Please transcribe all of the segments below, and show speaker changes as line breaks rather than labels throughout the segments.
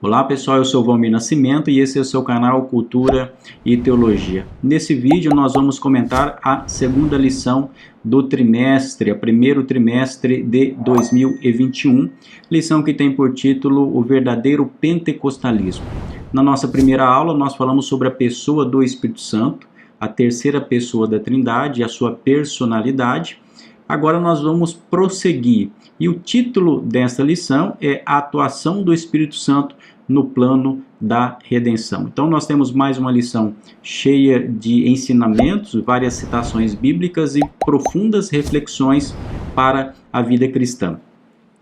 Olá pessoal, eu sou Valmir Nascimento e esse é o seu canal Cultura e Teologia. Nesse vídeo nós vamos comentar a segunda lição do trimestre, o primeiro trimestre de 2021, lição que tem por título O Verdadeiro Pentecostalismo. Na nossa primeira aula nós falamos sobre a pessoa do Espírito Santo, a terceira pessoa da Trindade e a sua personalidade. Agora nós vamos prosseguir e o título dessa lição é A Atuação do Espírito Santo no Plano da Redenção. Então nós temos mais uma lição cheia de ensinamentos, várias citações bíblicas e profundas reflexões para a vida cristã.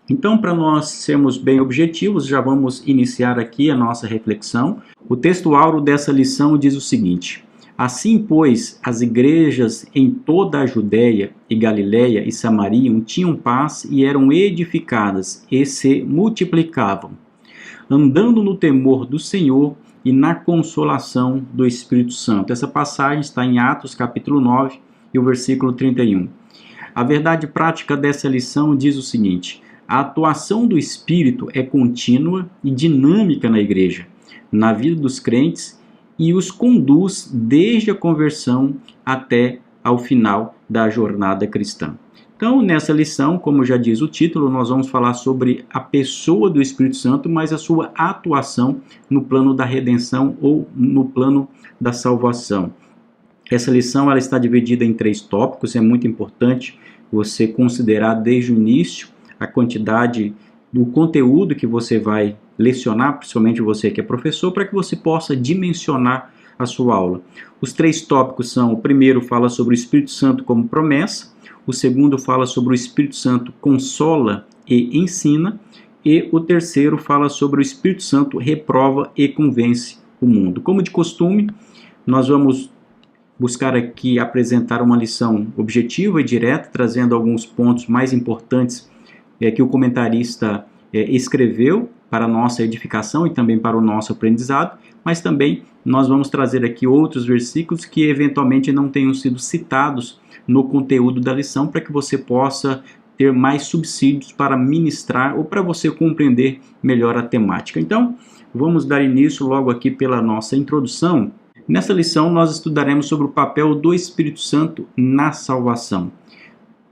Então, para nós sermos bem objetivos, já vamos iniciar aqui a nossa reflexão. O texto áureo dessa lição diz o seguinte: Assim, pois, as igrejas em toda a Judéia e Galiléia e Samaria tinham paz e eram edificadas e se multiplicavam, andando no temor do Senhor e na consolação do Espírito Santo. Essa passagem está em Atos capítulo 9 e o versículo 31. A verdade prática dessa lição diz o seguinte: a atuação do Espírito é contínua e dinâmica na igreja, na vida dos crentes, e os conduz desde a conversão até ao final da jornada cristã. Então, nessa lição, como já diz o título, nós vamos falar sobre a pessoa do Espírito Santo, mas a sua atuação no plano da redenção ou no plano da salvação. Essa lição ela está dividida em 3 tópicos, é muito importante você considerar desde o início a quantidade do conteúdo que você vai lecionar, principalmente você que é professor, para que você possa dimensionar a sua aula. Os 3 tópicos são: o primeiro fala sobre o Espírito Santo como promessa, o segundo fala sobre o Espírito Santo consola e ensina, e o terceiro fala sobre o Espírito Santo reprova e convence o mundo. Como de costume, nós vamos buscar aqui apresentar uma lição objetiva e direta, trazendo alguns pontos mais importantes que o comentarista escreveu para a nossa edificação e também para o nosso aprendizado, mas também nós vamos trazer aqui outros versículos que eventualmente não tenham sido citados no conteúdo da lição, para que você possa ter mais subsídios para ministrar ou para você compreender melhor a temática. Então, vamos dar início logo aqui pela nossa introdução. Nessa lição nós estudaremos sobre o papel do Espírito Santo na salvação.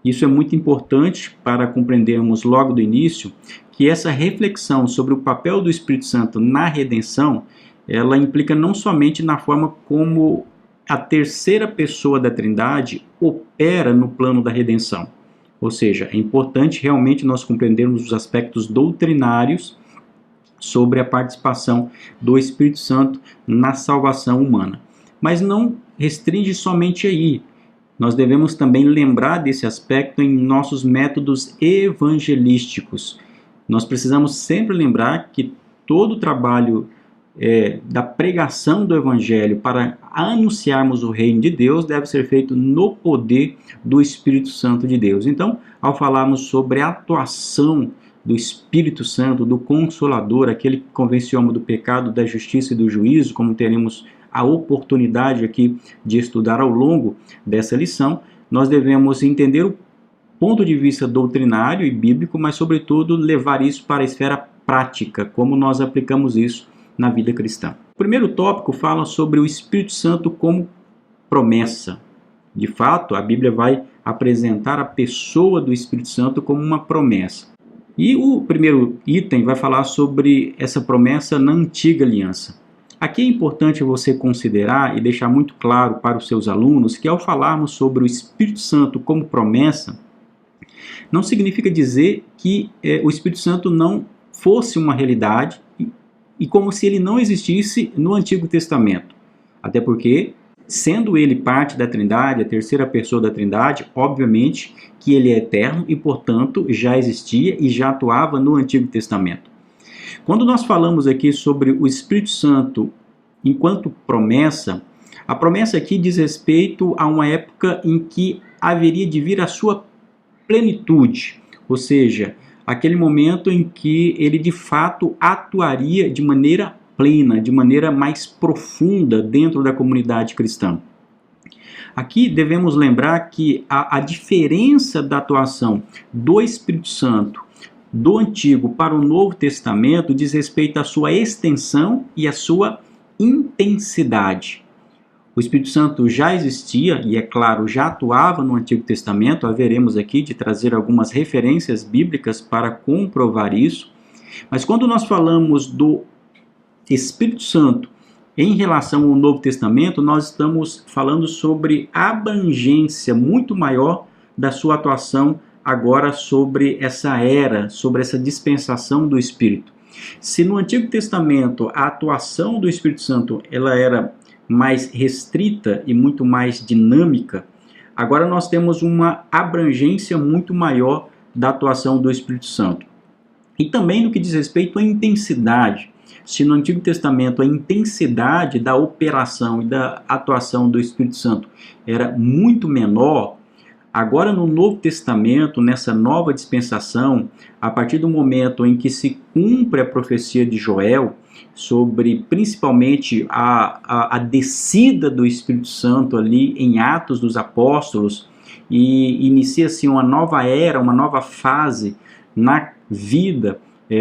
Isso é muito importante para compreendermos logo do início que essa reflexão sobre o papel do Espírito Santo na redenção, ela implica não somente na forma como a terceira pessoa da Trindade opera no plano da redenção. Ou seja, é importante realmente nós compreendermos os aspectos doutrinários sobre a participação do Espírito Santo na salvação humana. Mas não restringe somente aí. Nós devemos também lembrar desse aspecto em nossos métodos evangelísticos. Nós precisamos sempre lembrar que todo o trabalho da pregação do Evangelho para anunciarmos o reino de Deus deve ser feito no poder do Espírito Santo de Deus. Então, ao falarmos sobre a atuação do Espírito Santo, do Consolador, aquele que convence o homem do pecado, da justiça e do juízo, como teremos a oportunidade aqui de estudar ao longo dessa lição, nós devemos entender o ponto de vista doutrinário e bíblico, mas sobretudo levar isso para a esfera prática, como nós aplicamos isso na vida cristã. O primeiro tópico fala sobre o Espírito Santo como promessa. De fato, a Bíblia vai apresentar a pessoa do Espírito Santo como uma promessa. E o primeiro item vai falar sobre essa promessa na antiga aliança. Aqui é importante você considerar e deixar muito claro para os seus alunos que ao falarmos sobre o Espírito Santo como promessa, não significa dizer que o Espírito Santo não fosse uma realidade e como se ele não existisse no Antigo Testamento. Até porque, sendo ele parte da Trindade, a terceira pessoa da Trindade, obviamente que ele é eterno e, portanto, já existia e já atuava no Antigo Testamento. Quando nós falamos aqui sobre o Espírito Santo enquanto promessa, a promessa aqui diz respeito a uma época em que haveria de vir a sua plenitude, ou seja, aquele momento em que ele de fato atuaria de maneira plena, de maneira mais profunda dentro da comunidade cristã. Aqui devemos lembrar que a diferença da atuação do Espírito Santo do Antigo para o Novo Testamento diz respeito à sua extensão e à sua intensidade. O Espírito Santo já existia e, é claro, já atuava no Antigo Testamento. Haveremos aqui de trazer algumas referências bíblicas para comprovar isso. Mas quando nós falamos do Espírito Santo em relação ao Novo Testamento, nós estamos falando sobre a abrangência muito maior da sua atuação agora sobre essa era, sobre essa dispensação do Espírito. Se no Antigo Testamento a atuação do Espírito Santo ela era mais restrita e muito mais dinâmica, agora nós temos uma abrangência muito maior da atuação do Espírito Santo. E também no que diz respeito à intensidade. Se no Antigo Testamento a intensidade da operação e da atuação do Espírito Santo era muito menor, agora no Novo Testamento, nessa nova dispensação, a partir do momento em que se cumpre a profecia de Joel, sobre principalmente a descida do Espírito Santo ali em Atos dos Apóstolos, e inicia-se uma nova era, uma nova fase na vida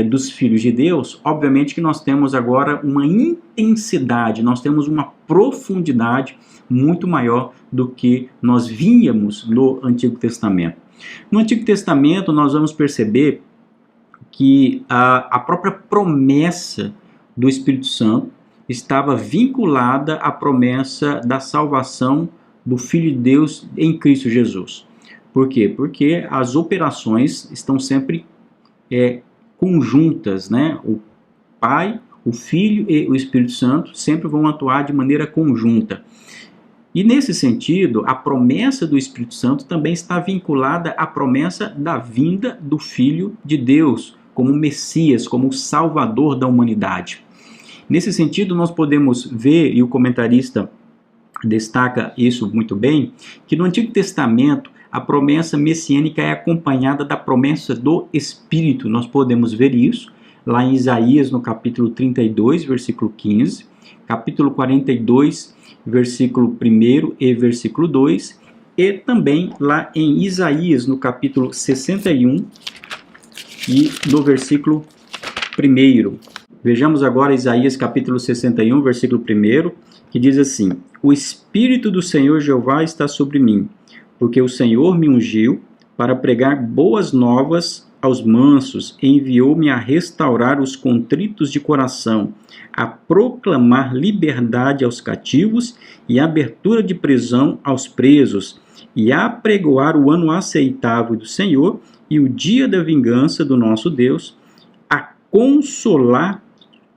dos filhos de Deus. Obviamente que nós temos agora uma intensidade, nós temos uma profundidade muito maior do que nós víamos no Antigo Testamento. No Antigo Testamento nós vamos perceber que a própria promessa do Espírito Santo estava vinculada à promessa da salvação do Filho de Deus em Cristo Jesus. Por quê? Porque as operações estão sempre conjuntas, né? O Pai, o Filho e o Espírito Santo sempre vão atuar de maneira conjunta. E nesse sentido, a promessa do Espírito Santo também está vinculada à promessa da vinda do Filho de Deus, como Messias, como o Salvador da humanidade. Nesse sentido, nós podemos ver, e o comentarista destaca isso muito bem, que no Antigo Testamento a promessa messiânica é acompanhada da promessa do Espírito. Nós podemos ver isso lá em Isaías, no capítulo 32, versículo 15, capítulo 42, versículo 1 e versículo 2, e também lá em Isaías, no capítulo 61 e no versículo 1. Vejamos agora Isaías capítulo 61, versículo 1, que diz assim: O Espírito do Senhor Jeová está sobre mim, porque o Senhor me ungiu para pregar boas novas aos mansos, e enviou-me a restaurar os contritos de coração, a proclamar liberdade aos cativos e abertura de prisão aos presos, e a apregoar o ano aceitável do Senhor e o dia da vingança do nosso Deus, a consolar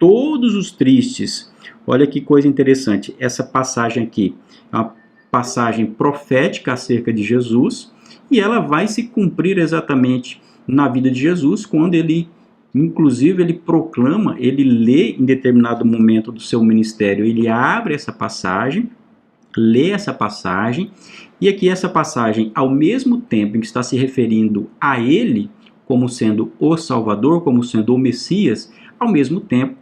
todos os tristes. Olha que coisa interessante, essa passagem aqui é uma passagem profética acerca de Jesus, e ela vai se cumprir exatamente na vida de Jesus, quando ele, inclusive, ele proclama, ele lê em determinado momento do seu ministério, ele abre essa passagem, lê essa passagem, e aqui essa passagem, ao mesmo tempo em que está se referindo a ele, como sendo o Salvador, como sendo o Messias, ao mesmo tempo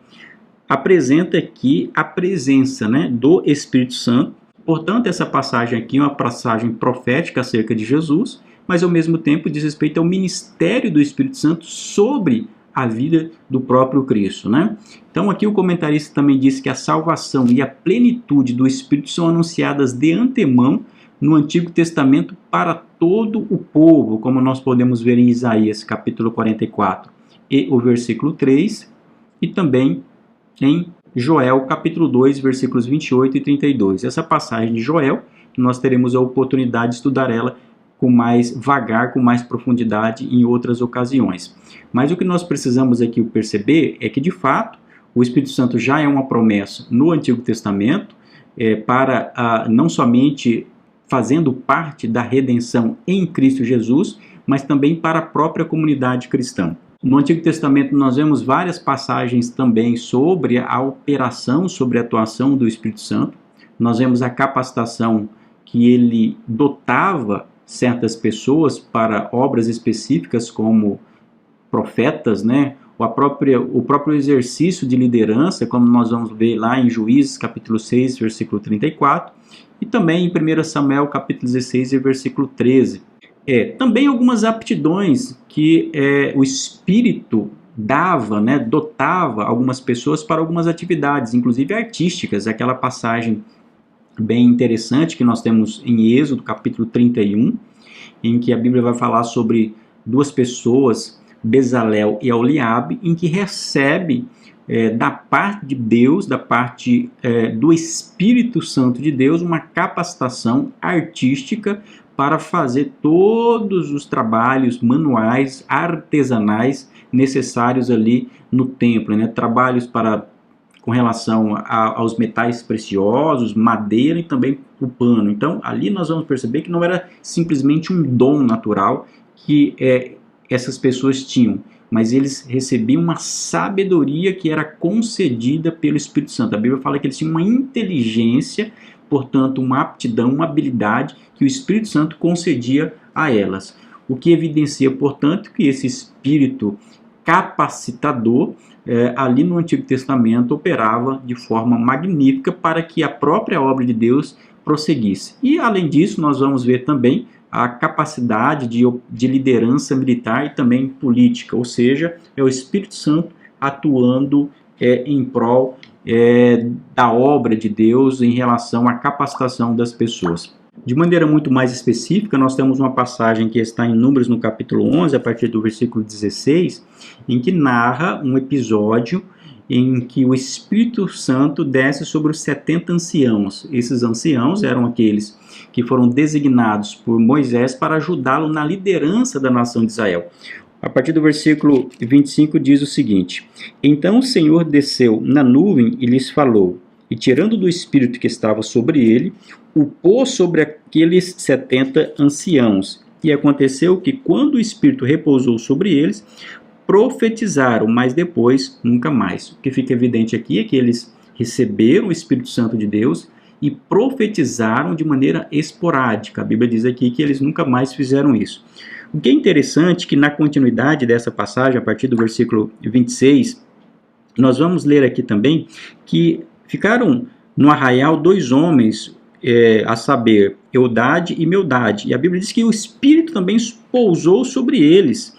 apresenta aqui a presença, né, do Espírito Santo. Portanto, essa passagem aqui é uma passagem profética acerca de Jesus, mas ao mesmo tempo diz respeito ao ministério do Espírito Santo sobre a vida do próprio Cristo, né? Então aqui o comentarista também diz que a salvação e a plenitude do Espírito são anunciadas de antemão no Antigo Testamento para todo o povo, como nós podemos ver em Isaías capítulo 44 e o versículo 3, e também em Joel capítulo 2, versículos 28 e 32. Essa passagem de Joel, nós teremos a oportunidade de estudar ela com mais vagar, com mais profundidade em outras ocasiões. Mas o que nós precisamos aqui perceber é que, de fato, o Espírito Santo já é uma promessa no Antigo Testamento, para não somente fazendo parte da redenção em Cristo Jesus, mas também para a própria comunidade cristã. No Antigo Testamento nós vemos várias passagens também sobre a operação, sobre a atuação do Espírito Santo. Nós vemos a capacitação que ele dotava certas pessoas para obras específicas como profetas, né? O próprio exercício de liderança, como nós vamos ver lá em Juízes capítulo 6, versículo 34, e também em 1 Samuel capítulo 16 e versículo 13. Também algumas aptidões que o Espírito dava, né, dotava algumas pessoas para algumas atividades, inclusive artísticas. Aquela passagem bem interessante que nós temos em Êxodo, capítulo 31, em que a Bíblia vai falar sobre duas pessoas, Bezalel e Aholiabe, em que recebe da parte de Deus, da parte do Espírito Santo de Deus, uma capacitação artística para fazer todos os trabalhos manuais, artesanais necessários ali no templo, né? Trabalhos com relação aos metais preciosos, madeira e também o pano. Então, ali nós vamos perceber que não era simplesmente um dom natural que essas pessoas tinham, mas eles recebiam uma sabedoria que era concedida pelo Espírito Santo. A Bíblia fala que eles tinham uma inteligência, portanto, uma aptidão, uma habilidade que o Espírito Santo concedia a elas. O que evidencia, portanto, que esse Espírito capacitador ali no Antigo Testamento operava de forma magnífica para que a própria obra de Deus prosseguisse. E, além disso, nós vamos ver também a capacidade de liderança militar e também política, ou seja, é o Espírito Santo atuando em prol da obra de Deus em relação à capacitação das pessoas. De maneira muito mais específica, nós temos uma passagem que está em Números no capítulo 11, a partir do versículo 16, em que narra um episódio em que o Espírito Santo desce sobre os 70 anciãos. Esses anciãos eram aqueles que foram designados por Moisés para ajudá-lo na liderança da nação de Israel. A partir do versículo 25 diz o seguinte: Então o Senhor desceu na nuvem e lhes falou, e tirando do Espírito que estava sobre ele, o pôs sobre aqueles 70 anciãos. E aconteceu que, quando o Espírito repousou sobre eles, profetizaram, mas depois nunca mais. O que fica evidente aqui é que eles receberam o Espírito Santo de Deus e profetizaram de maneira esporádica. A Bíblia diz aqui que eles nunca mais fizeram isso. O que é interessante é que na continuidade dessa passagem, a partir do versículo 26, nós vamos ler aqui também que ficaram no arraial dois homens, a saber, Eudade e Meldade. E a Bíblia diz que o Espírito também pousou sobre eles.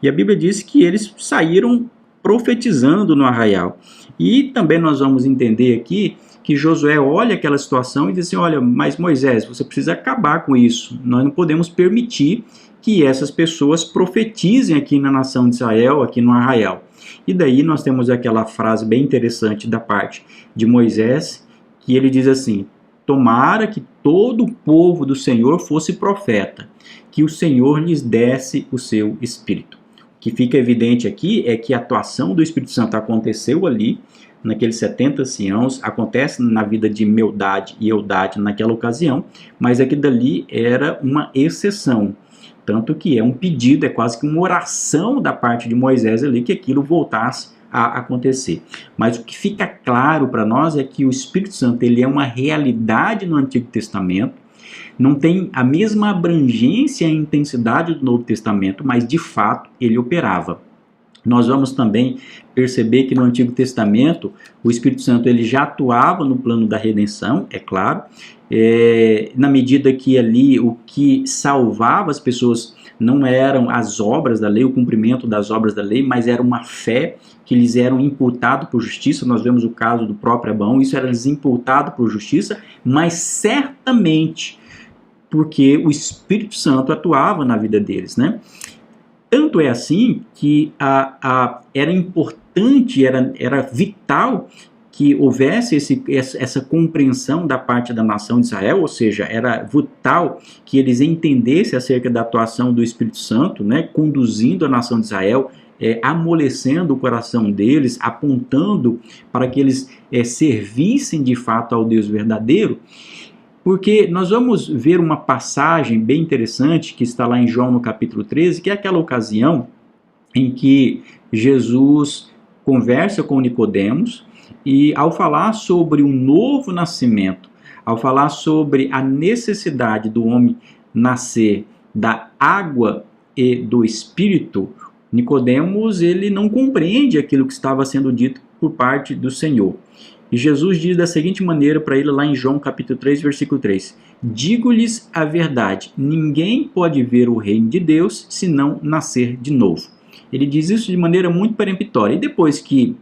E a Bíblia diz que eles saíram profetizando no arraial. E também nós vamos entender aqui que Josué olha aquela situação e diz assim: olha, mas Moisés, você precisa acabar com isso. Nós não podemos permitir que essas pessoas profetizem aqui na nação de Israel, aqui no arraial. E daí nós temos aquela frase bem interessante da parte de Moisés, que ele diz assim: tomara que todo o povo do Senhor fosse profeta, que o Senhor lhes desse o seu Espírito. O que fica evidente aqui é que a atuação do Espírito Santo aconteceu ali, naqueles 70 anciãos, acontece na vida de Meldade e Eudade naquela ocasião, mas aqui dali era uma exceção. Tanto que é um pedido, é quase que uma oração da parte de Moisés ali que aquilo voltasse a acontecer. Mas o que fica claro para nós é que o Espírito Santo ele é uma realidade no Antigo Testamento, não tem a mesma abrangência e intensidade do Novo Testamento, mas de fato ele operava. Nós vamos também perceber que no Antigo Testamento o Espírito Santo ele já atuava no plano da redenção, é claro, na medida que ali o que salvava as pessoas não eram as obras da lei, o cumprimento das obras da lei, mas era uma fé que lhes eram imputado por justiça. Nós vemos o caso do próprio Abraão, isso era lhes imputado por justiça, mas certamente porque o Espírito Santo atuava na vida deles, né? Tanto é assim que era importante, era vital que houvesse essa compreensão da parte da nação de Israel, ou seja, era vital que eles entendessem acerca da atuação do Espírito Santo, né, conduzindo a nação de Israel, amolecendo o coração deles, apontando para que eles servissem de fato ao Deus verdadeiro. Porque nós vamos ver uma passagem bem interessante que está lá em João no capítulo 13, que é aquela ocasião em que Jesus conversa com Nicodemos e ao falar sobre o novo nascimento, ao falar sobre a necessidade do homem nascer da água e do Espírito, Nicodemos ele não compreende aquilo que estava sendo dito por parte do Senhor. E Jesus diz da seguinte maneira para ele lá em João capítulo 3, versículo 3: digo-lhes a verdade, ninguém pode ver o reino de Deus se não nascer de novo. Ele diz isso de maneira muito peremptória. E depois que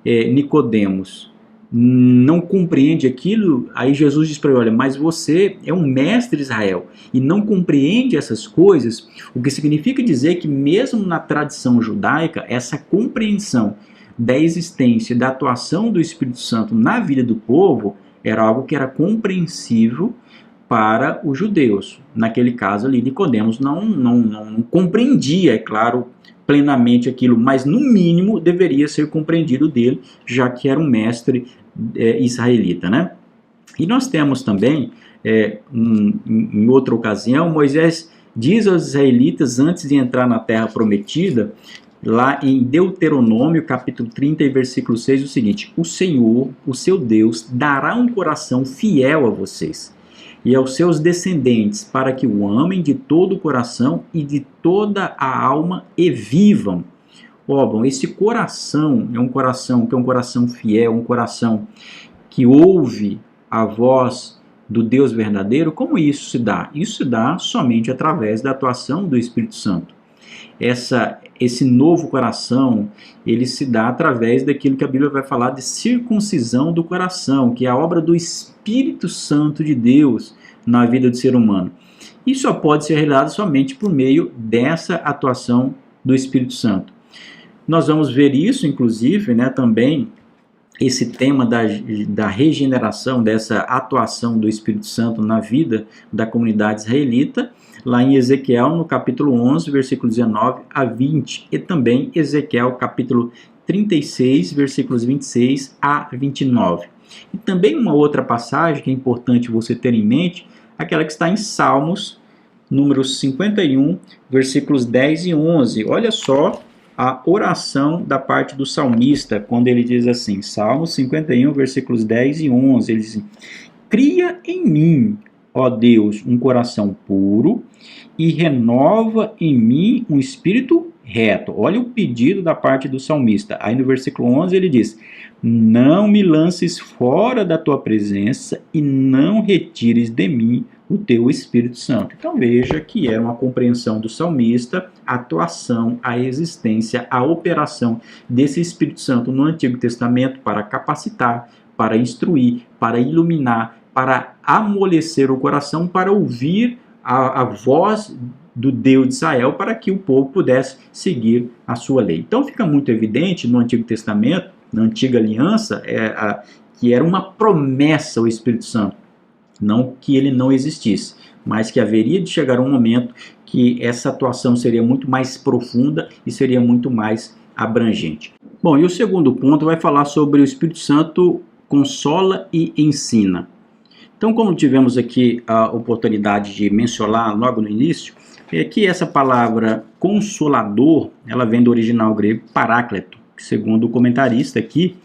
Nicodemos não compreende aquilo, aí Jesus diz para ele: olha, mas você é um mestre de Israel e não compreende essas coisas, o que significa dizer que mesmo na tradição judaica, essa compreensão da existência, da atuação do Espírito Santo na vida do povo, era algo que era compreensível para os judeus. Naquele caso ali, Nicodemos não compreendia, é claro, plenamente aquilo, mas no mínimo deveria ser compreendido dele, já que era um mestre israelita, né? E nós temos também, em outra ocasião, Moisés diz aos israelitas, antes de entrar na terra prometida, lá em Deuteronômio, capítulo 30, e versículo 6, o seguinte: o Senhor, o seu Deus, dará um coração fiel a vocês e aos seus descendentes, para que o amem de todo o coração e de toda a alma e vivam. Bom, esse coração é um coração que é um coração fiel, um coração que ouve a voz do Deus verdadeiro. Como isso se dá? Isso se dá somente através da atuação do Espírito Santo. Esse novo coração, ele se dá através daquilo que a Bíblia vai falar de circuncisão do coração, que é a obra do Espírito Santo de Deus na vida do ser humano. E só pode ser realizado somente por meio dessa atuação do Espírito Santo. Nós vamos ver isso, inclusive, né, também, esse tema da regeneração, dessa atuação do Espírito Santo na vida da comunidade israelita, lá em Ezequiel, no capítulo 11, versículo 19 a 20, e também Ezequiel, capítulo 36, versículos 26 a 29. E também uma outra passagem que é importante você ter em mente, aquela que está em Salmos, número 51, versículos 10 e 11. Olha só a oração da parte do salmista, quando ele diz assim, Salmos 51, versículos 10 e 11, ele diz: cria em mim, ó Deus, um coração puro e renova em mim um espírito reto. Olha o pedido da parte do salmista. Aí no versículo 11 ele diz: não me lances fora da tua presença e não retires de mim o teu Espírito Santo. Então veja que é uma compreensão do salmista, a atuação, a existência, a operação desse Espírito Santo no Antigo Testamento para capacitar, para instruir, para iluminar, para amolecer o coração, para ouvir a voz do Deus de Israel, para que o povo pudesse seguir a sua lei. Então fica muito evidente no Antigo Testamento, na Antiga Aliança, que era uma promessa ao Espírito Santo. Não que ele não existisse, mas que haveria de chegar um momento que essa atuação seria muito mais profunda e seria muito mais abrangente. Bom, e o segundo ponto vai falar sobre o Espírito Santo consola e ensina. Então, como tivemos aqui a oportunidade de mencionar logo no início, é que essa palavra consolador, ela vem do original grego paráclito, que segundo o comentarista aqui,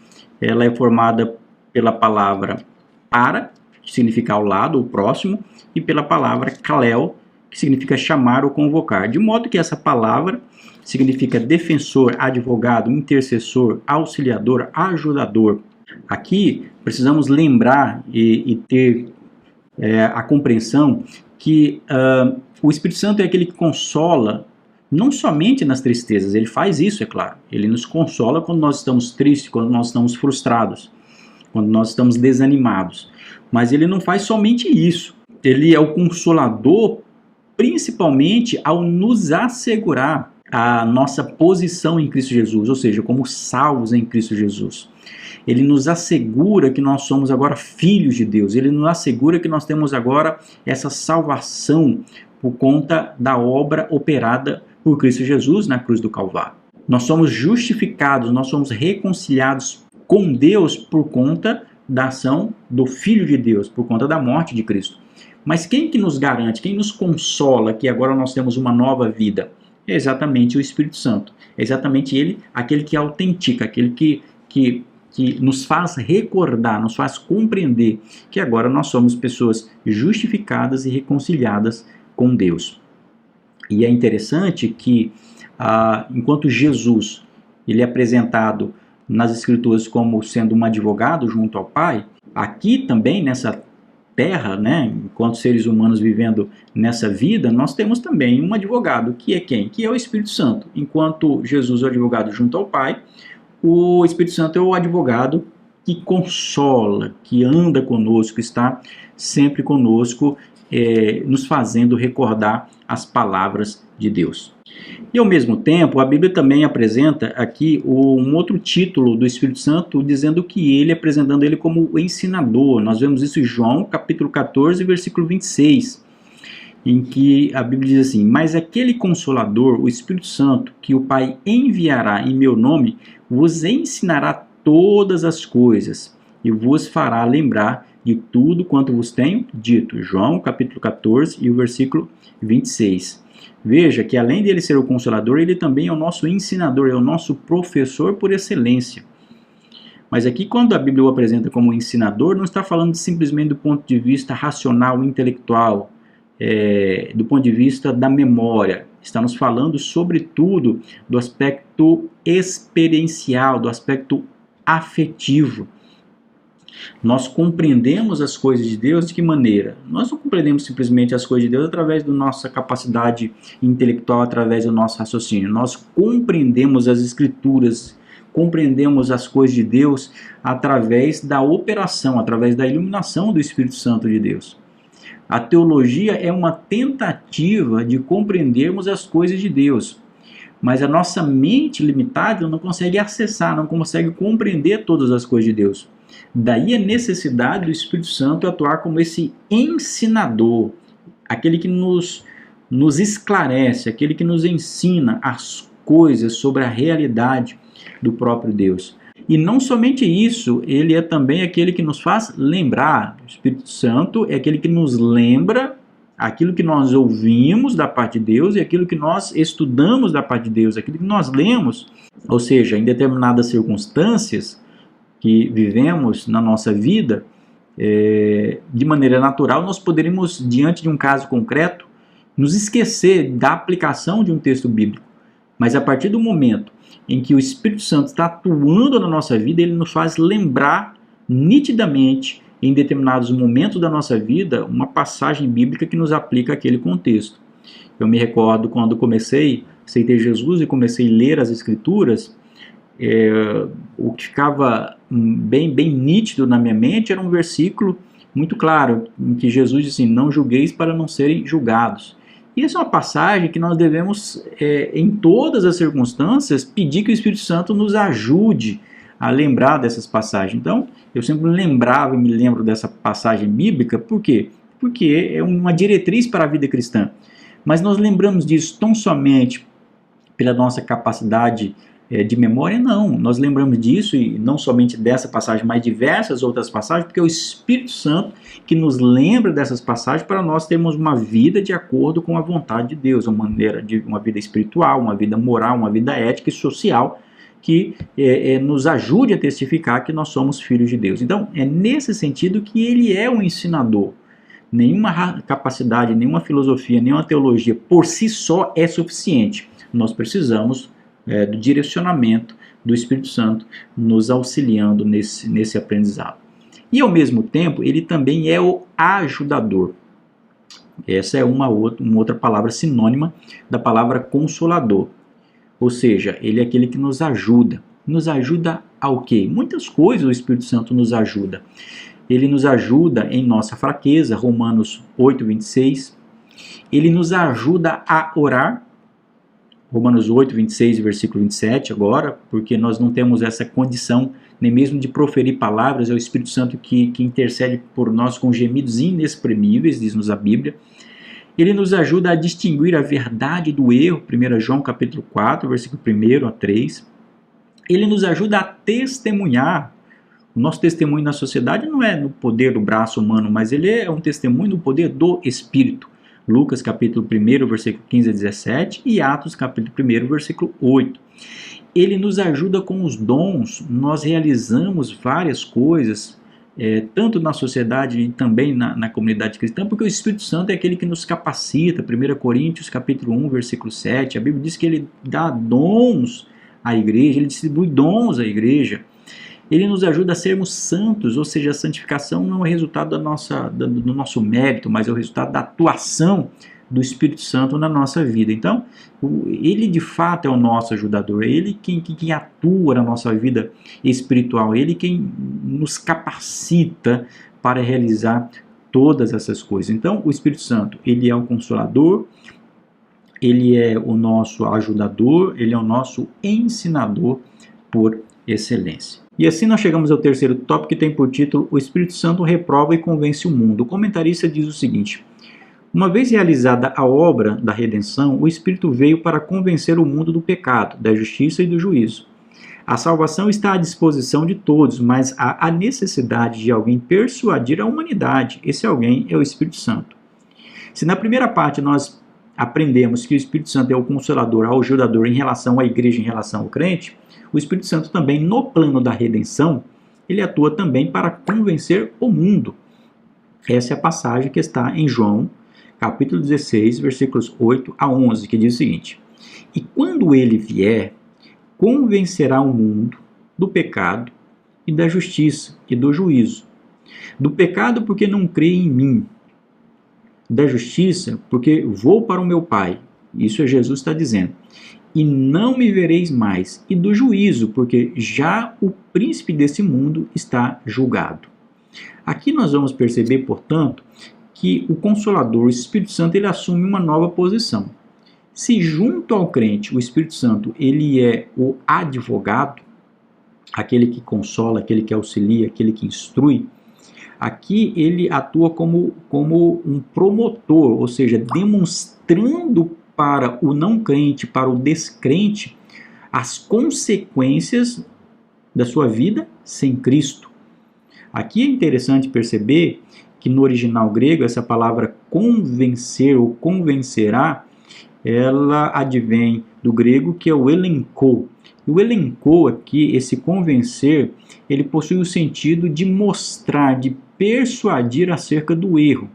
ela é formada pela palavra para, que significa ao lado, ou próximo, e pela palavra kalel, que significa chamar ou convocar. De modo que essa palavra significa defensor, advogado, intercessor, auxiliador, ajudador. Aqui precisamos lembrar e ter a compreensão que o Espírito Santo é aquele que consola, não somente nas tristezas, ele faz isso, é claro. Ele nos consola quando nós estamos tristes, quando nós estamos frustrados, quando nós estamos desanimados. Mas ele não faz somente isso. Ele é o consolador, principalmente ao nos assegurar a nossa posição em Cristo Jesus, ou seja, como salvos em Cristo Jesus. Ele nos assegura que nós somos agora filhos de Deus. Ele nos assegura que nós temos agora essa salvação por conta da obra operada por Cristo Jesus na cruz do Calvário. Nós somos justificados, nós somos reconciliados com Deus por conta da ação do Filho de Deus, por conta da morte de Cristo. Mas quem que nos garante, quem nos consola que agora nós temos uma nova vida? É exatamente o Espírito Santo. É exatamente ele, aquele que autentica, aquele que nos faz recordar, nos faz compreender que agora nós somos pessoas justificadas e reconciliadas com Deus. E é interessante que, enquanto Jesus ele é apresentado nas Escrituras como sendo um advogado junto ao Pai, aqui também nessa terra, né, enquanto seres humanos vivendo nessa vida, nós temos também um advogado, que é quem? Que é o Espírito Santo. Enquanto Jesus é o advogado junto ao Pai, o Espírito Santo é o advogado que consola, que anda conosco, está sempre conosco, nos fazendo recordar as palavras de Deus. E ao mesmo tempo, a Bíblia também apresenta aqui um outro título do Espírito Santo, dizendo que ele, apresentando ele como o ensinador. Nós vemos isso em João, capítulo 14, versículo 26, em que a Bíblia diz assim: mas aquele Consolador, o Espírito Santo, que o Pai enviará em meu nome, vos ensinará todas as coisas e vos fará lembrar de tudo quanto vos tenho dito. João, capítulo 14 e o versículo 26. Veja que além de ele ser o Consolador, ele também é o nosso ensinador, é o nosso professor por excelência. Mas aqui, quando a Bíblia o apresenta como ensinador, não está falando simplesmente do ponto de vista racional, intelectual, do ponto de vista da memória. Está nos falando, sobretudo, do aspecto experiencial, do aspecto afetivo. Nós compreendemos as coisas de Deus de que maneira? Nós não compreendemos simplesmente as coisas de Deus através da nossa capacidade intelectual, através do nosso raciocínio. Nós compreendemos as Escrituras, compreendemos as coisas de Deus através da operação, através da iluminação do Espírito Santo de Deus. A teologia é uma tentativa de compreendermos as coisas de Deus, mas a nossa mente limitada não consegue acessar, não consegue compreender todas as coisas de Deus. Daí a necessidade do Espírito Santo atuar como esse ensinador, aquele que nos esclarece, aquele que nos ensina as coisas sobre a realidade do próprio Deus. E não somente isso, ele é também aquele que nos faz lembrar. O Espírito Santo é aquele que nos lembra aquilo que nós ouvimos da parte de Deus e aquilo que nós estudamos da parte de Deus, aquilo que nós lemos. Ou seja, em determinadas circunstâncias que vivemos na nossa vida, de maneira natural, nós poderíamos, diante de um caso concreto, nos esquecer da aplicação de um texto bíblico. Mas a partir do momento em que o Espírito Santo está atuando na nossa vida, ele nos faz lembrar nitidamente, em determinados momentos da nossa vida, uma passagem bíblica que nos aplica àquele contexto. Eu me recordo quando aceitei Jesus e comecei a ler as Escrituras, o que ficava bem nítido na minha mente era um versículo muito claro, em que Jesus diz assim: não julgueis para não serem julgados. E essa é uma passagem que nós devemos, em todas as circunstâncias, pedir que o Espírito Santo nos ajude a lembrar dessas passagens. Então, eu sempre lembrava e me lembro dessa passagem bíblica, por quê? Porque é uma diretriz para a vida cristã. Mas nós lembramos disso tão somente pela nossa capacidade de memória? Não, nós lembramos disso, e não somente dessa passagem, mas diversas outras passagens, porque é o Espírito Santo que nos lembra dessas passagens para nós termos uma vida de acordo com a vontade de Deus, uma maneira de uma vida espiritual, uma vida moral, uma vida ética e social, que nos ajude a testificar que nós somos filhos de Deus. Então, é nesse sentido que ele é um ensinador. Nenhuma capacidade, nenhuma filosofia, nenhuma teologia por si só é suficiente. Nós precisamos do direcionamento do Espírito Santo nos auxiliando nesse aprendizado. E ao mesmo tempo, ele também é o ajudador. Essa é uma outra palavra sinônima da palavra consolador. Ou seja, ele é aquele que nos ajuda. Nos ajuda ao quê? Muitas coisas o Espírito Santo nos ajuda. Ele nos ajuda em nossa fraqueza, Romanos 8, 26. Ele nos ajuda a orar, Romanos 8, 26 e versículo 27 agora, porque nós não temos essa condição nem mesmo de proferir palavras, é o Espírito Santo que intercede por nós com gemidos inexprimíveis, diz-nos a Bíblia. Ele nos ajuda a distinguir a verdade do erro, 1 João capítulo 4, versículo 1 a 3. Ele nos ajuda a testemunhar. O nosso testemunho na sociedade não é no poder do braço humano, mas ele é um testemunho no poder do Espírito. Lucas capítulo 1, versículo 15 a 17 e Atos capítulo 1, versículo 8. Ele nos ajuda com os dons, nós realizamos várias coisas, tanto na sociedade e também na comunidade cristã, porque o Espírito Santo é aquele que nos capacita. 1 Coríntios capítulo 1, versículo 7, a Bíblia diz que ele dá dons à igreja, ele distribui dons à igreja, ele nos ajuda a sermos santos, ou seja, a santificação não é o resultado do nosso mérito, mas é o resultado da atuação do Espírito Santo na nossa vida. Então, ele de fato é o nosso ajudador, é ele quem atua na nossa vida espiritual, ele quem nos capacita para realizar todas essas coisas. Então, o Espírito Santo, ele é o Consolador, ele é o nosso ajudador, ele é o nosso ensinador por excelência. E assim nós chegamos ao terceiro tópico, que tem por título: O Espírito Santo reprova e convence o mundo. O comentarista diz o seguinte: uma vez realizada a obra da redenção, o Espírito veio para convencer o mundo do pecado, da justiça e do juízo. A salvação está à disposição de todos, mas há a necessidade de alguém persuadir a humanidade. Esse alguém é o Espírito Santo. Se na primeira parte nós aprendemos que o Espírito Santo é o consolador, o ajudador em relação à igreja, em relação ao crente, o Espírito Santo também, no plano da redenção, ele atua também para convencer o mundo. Essa é a passagem que está em João, capítulo 16, versículos 8 a 11, que diz o seguinte: E quando ele vier, convencerá o mundo do pecado e da justiça e do juízo. Do pecado, porque não crê em mim. Da justiça, porque vou para o meu Pai. Isso é Jesus está dizendo. E não me vereis mais. E do juízo, porque já o príncipe desse mundo está julgado. Aqui nós vamos perceber, portanto, que o Consolador, o Espírito Santo, ele assume uma nova posição. Se junto ao crente, o Espírito Santo, ele é o advogado, aquele que consola, aquele que auxilia, aquele que instrui, aqui ele atua como um promotor, ou seja, demonstrando para o não crente, para o descrente, as consequências da sua vida sem Cristo. Aqui é interessante perceber que no original grego, essa palavra convencer ou convencerá, ela advém do grego, que é o elenkou. O elenkou aqui, esse convencer, ele possui o sentido de mostrar, de persuadir acerca do erro.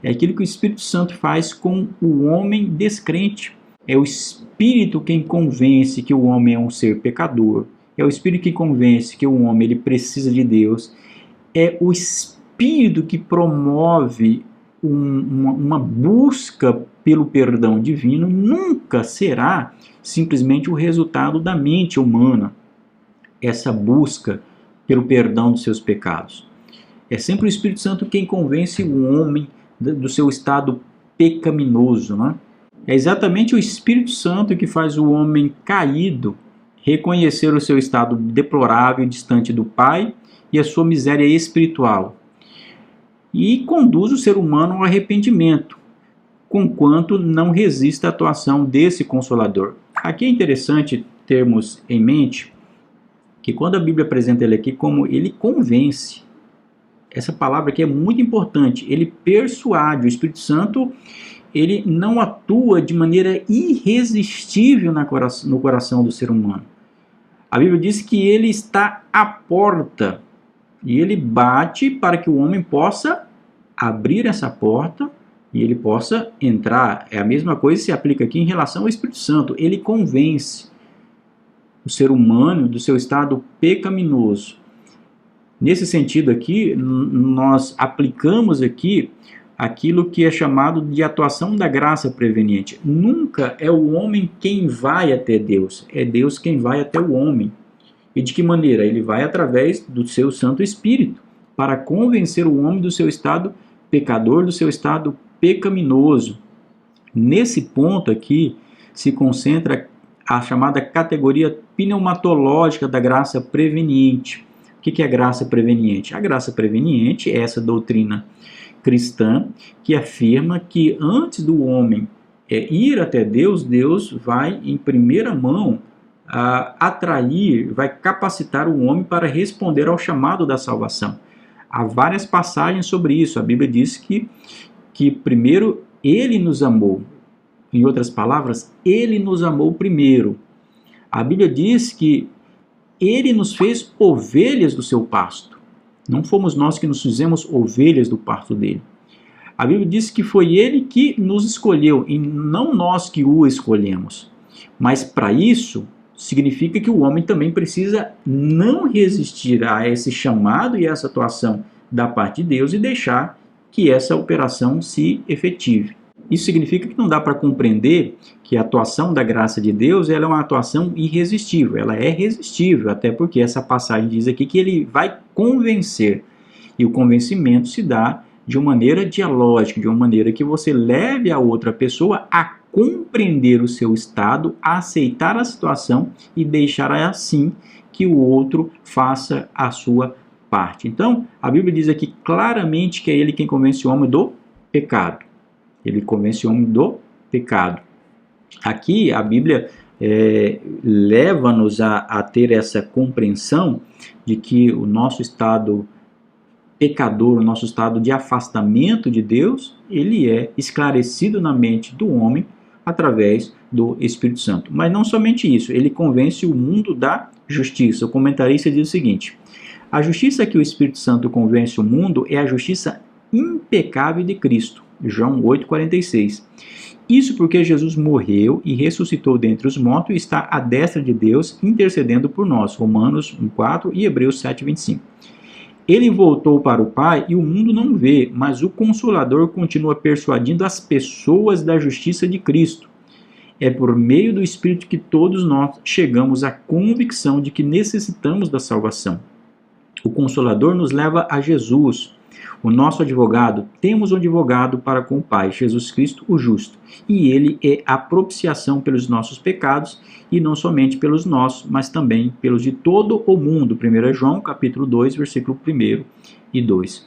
É aquilo que o Espírito Santo faz com o homem descrente. É o Espírito quem convence que o homem é um ser pecador. É o Espírito que convence que o homem ele precisa de Deus. É o Espírito que promove uma busca pelo perdão divino. Nunca será simplesmente o resultado da mente humana, essa busca pelo perdão dos seus pecados. É sempre o Espírito Santo quem convence o homem do seu estado pecaminoso, né? É exatamente o Espírito Santo que faz o homem caído reconhecer o seu estado deplorável e distante do Pai e a sua miséria espiritual, e conduz o ser humano ao arrependimento, conquanto não resista à atuação desse Consolador. Aqui é interessante termos em mente que quando a Bíblia apresenta ele aqui como ele convence, essa palavra aqui é muito importante, ele persuade. O Espírito Santo, ele não atua de maneira irresistível no coração do ser humano. A Bíblia diz que ele está à porta e ele bate para que o homem possa abrir essa porta e ele possa entrar. É a mesma coisa que se aplica aqui em relação ao Espírito Santo. Ele convence o ser humano do seu estado pecaminoso. Nesse sentido aqui, nós aplicamos aqui aquilo que é chamado de atuação da graça preveniente. Nunca é o homem quem vai até Deus, é Deus quem vai até o homem. E de que maneira? Ele vai através do seu Santo Espírito, para convencer o homem do seu estado pecador, do seu estado pecaminoso. Nesse ponto aqui se concentra a chamada categoria pneumatológica da graça preveniente. O que é a graça preveniente? A graça preveniente é essa doutrina cristã que afirma que antes do homem ir até Deus, Deus vai em primeira mão atrair, vai capacitar o homem para responder ao chamado da salvação. Há várias passagens sobre isso. A Bíblia diz que primeiro ele nos amou. Em outras palavras, ele nos amou primeiro. A Bíblia diz que ele nos fez ovelhas do seu pasto. Não fomos nós que nos fizemos ovelhas do pasto dele. A Bíblia diz que foi ele que nos escolheu e não nós que o escolhemos. Mas para isso, significa que o homem também precisa não resistir a esse chamado e essa atuação da parte de Deus e deixar que essa operação se efetive. Isso significa que não dá para compreender que a atuação da graça de Deus ela é uma atuação irresistível, ela é resistível, até porque essa passagem diz aqui que ele vai convencer, e o convencimento se dá de uma maneira dialógica, de uma maneira que você leve a outra pessoa a compreender o seu estado, a aceitar a situação e deixar assim que o outro faça a sua parte. Então, a Bíblia diz aqui claramente que é ele quem convence o homem do pecado. Ele convence o homem do pecado. Aqui a Bíblia leva-nos a ter essa compreensão de que o nosso estado pecador, o nosso estado de afastamento de Deus, ele é esclarecido na mente do homem através do Espírito Santo. Mas não somente isso, ele convence o mundo da justiça. O comentarista diz o seguinte: a justiça que o Espírito Santo convence o mundo é a justiça impecável de Cristo. João 8,46. Isso porque Jesus morreu e ressuscitou dentre os mortos e está à destra de Deus intercedendo por nós. Romanos 1,4 e Hebreus 7,25. Ele voltou para o Pai e o mundo não vê, mas o Consolador continua persuadindo as pessoas da justiça de Cristo. É por meio do Espírito que todos nós chegamos à convicção de que necessitamos da salvação. O Consolador nos leva a Jesus, o nosso advogado. Temos um advogado para com o Pai, Jesus Cristo, o justo. E ele é a propiciação pelos nossos pecados, e não somente pelos nossos, mas também pelos de todo o mundo. 1 João, capítulo 2, versículo 1 e 2.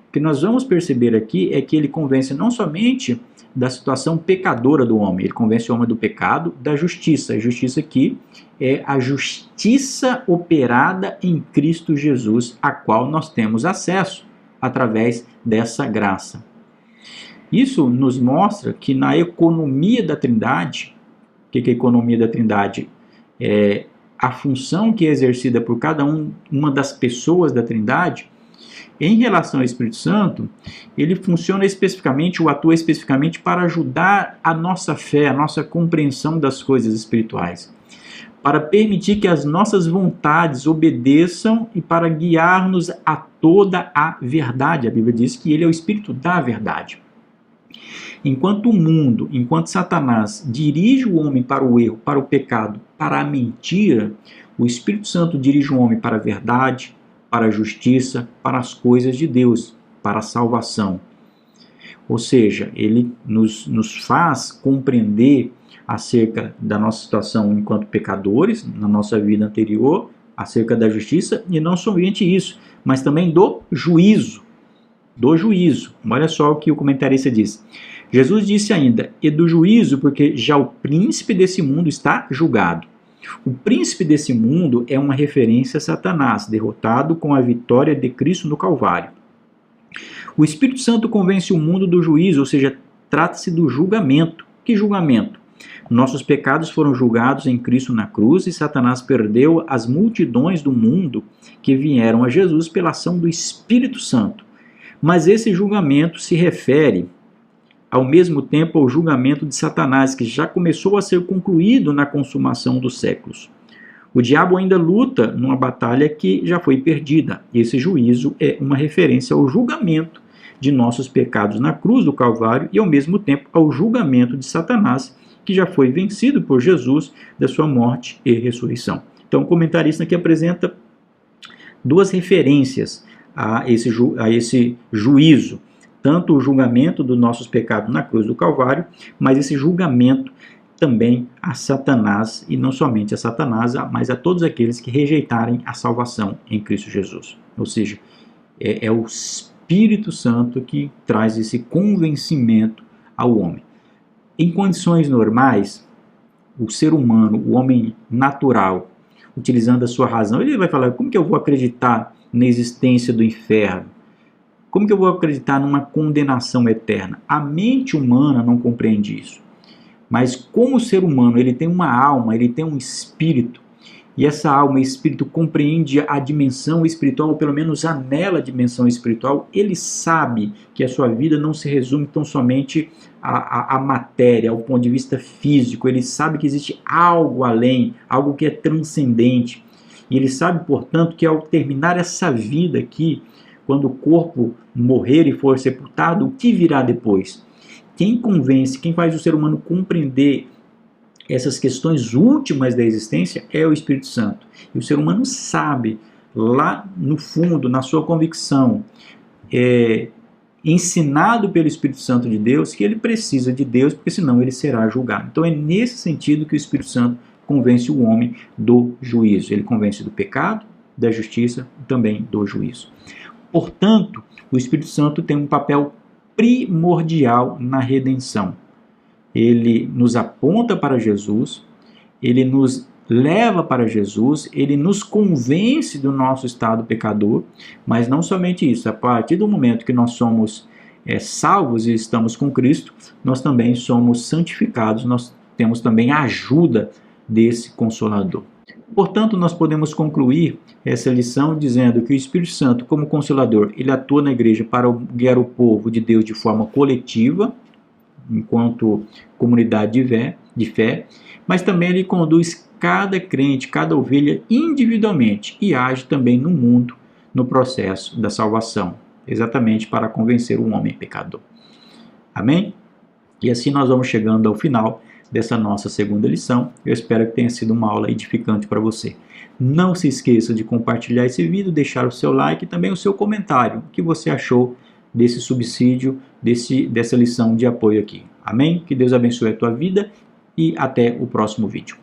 O que nós vamos perceber aqui é que ele convence não somente da situação pecadora do homem, ele convence o homem do pecado, da justiça. A justiça aqui é a justiça operada em Cristo Jesus, a qual nós temos acesso através dessa graça. Isso nos mostra que na economia da Trindade, o que é a economia da Trindade? É a função que é exercida por cada uma das pessoas da Trindade. Em relação ao Espírito Santo, ele funciona especificamente, ou atua especificamente para ajudar a nossa fé, a nossa compreensão das coisas espirituais, para permitir que as nossas vontades obedeçam e para guiar-nos a toda a verdade. A Bíblia diz que ele é o Espírito da verdade. Enquanto o mundo, enquanto Satanás dirige o homem para o erro, para o pecado, para a mentira, o Espírito Santo dirige o homem para a verdade, para a justiça, para as coisas de Deus, para a salvação. Ou seja, ele nos faz compreender acerca da nossa situação enquanto pecadores, na nossa vida anterior, acerca da justiça, e não somente isso, mas também do juízo. Do juízo. Olha só o que o comentarista diz. Jesus disse ainda, e do juízo, porque já o príncipe desse mundo está julgado. O príncipe desse mundo é uma referência a Satanás, derrotado com a vitória de Cristo no Calvário. O Espírito Santo convence o mundo do juízo, ou seja, trata-se do julgamento. Que julgamento? Nossos pecados foram julgados em Cristo na cruz e Satanás perdeu as multidões do mundo que vieram a Jesus pela ação do Espírito Santo. Mas esse julgamento se refere ao mesmo tempo ao julgamento de Satanás, que já começou a ser concluído na consumação dos séculos. O diabo ainda luta numa batalha que já foi perdida. Esse juízo é uma referência ao julgamento de nossos pecados na cruz do Calvário e ao mesmo tempo ao julgamento de Satanás, que já foi vencido por Jesus da sua morte e ressurreição. Então o comentarista aqui apresenta duas referências a esse juízo, tanto o julgamento dos nossos pecados na cruz do Calvário, mas esse julgamento também a Satanás, e não somente a Satanás, mas a todos aqueles que rejeitarem a salvação em Cristo Jesus. Ou seja, é o Espírito Santo que traz esse convencimento ao homem. Em condições normais, o ser humano, o homem natural, utilizando a sua razão, ele vai falar, como que eu vou acreditar na existência do inferno? Como que eu vou acreditar numa condenação eterna? A mente humana não compreende isso. Mas como o ser humano ele tem uma alma, ele tem um espírito, e essa alma e espírito compreende a dimensão espiritual, ou pelo menos anela a dimensão espiritual, ele sabe que a sua vida não se resume tão somente à matéria, ao ponto de vista físico. Ele sabe que existe algo além, algo que é transcendente. E ele sabe, portanto, que ao terminar essa vida aqui, quando o corpo morrer e for sepultado, o que virá depois? Quem convence, quem faz o ser humano compreender essas questões últimas da existência é o Espírito Santo. E o ser humano sabe, lá no fundo, na sua convicção, ensinado pelo Espírito Santo de Deus, que ele precisa de Deus, porque senão ele será julgado. Então é nesse sentido que o Espírito Santo convence o homem do juízo. Ele convence do pecado, da justiça e também do juízo. Portanto, o Espírito Santo tem um papel primordial na redenção. Ele nos aponta para Jesus, ele nos leva para Jesus, ele nos convence do nosso estado pecador, mas não somente isso, a partir do momento que nós somos salvos e estamos com Cristo, nós também somos santificados, nós temos também a ajuda desse Consolador. Portanto, nós podemos concluir essa lição dizendo que o Espírito Santo, como Consolador, ele atua na igreja para guiar o povo de Deus de forma coletiva, enquanto comunidade de fé, mas também ele conduz cada crente, cada ovelha individualmente e age também no mundo, no processo da salvação, exatamente para convencer o homem pecador. Amém? E assim nós vamos chegando ao final dessa nossa segunda lição. Eu espero que tenha sido uma aula edificante para você. Não se esqueça de compartilhar esse vídeo, deixar o seu like e também o seu comentário. O que você achou desse subsídio, dessa lição de apoio aqui. Amém? Que Deus abençoe a tua vida e até o próximo vídeo.